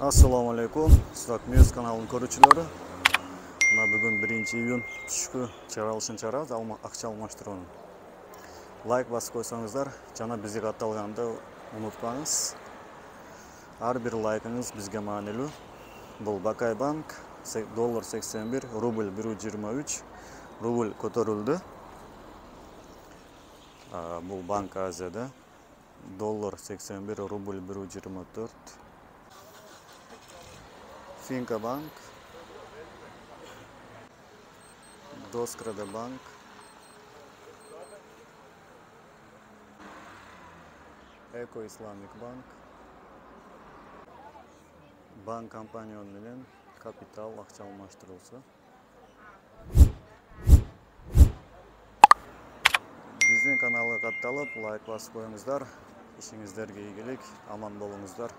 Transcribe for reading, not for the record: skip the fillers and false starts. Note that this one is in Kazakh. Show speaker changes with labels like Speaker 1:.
Speaker 1: Assalamu alaikum. Stock News kanalının көрүүчүлөрү. Мына бүгүн 1-июнь түшкү чыгарылышын чыгарабыз, акча алмаштырууну. Лайк басып койсоңуздар, жана бизге катталганды унутпаңыз. Ар бир лайкыңыз бизге маанилүү. Бул Бакай банк, доллар 81, рубль 1.23, рубль көтөрүлдү. Бул Банк Азияда доллар 81, рубль 1.24. Finca Bank, Doskrada Bank, Eco Islamic Bank, Bank Companion менен Capital акча алмаштырылса. Биздин каналга катталып, лайк басып коюңуздар. Ишиңиздерге ийгилик, аман болуңуздар.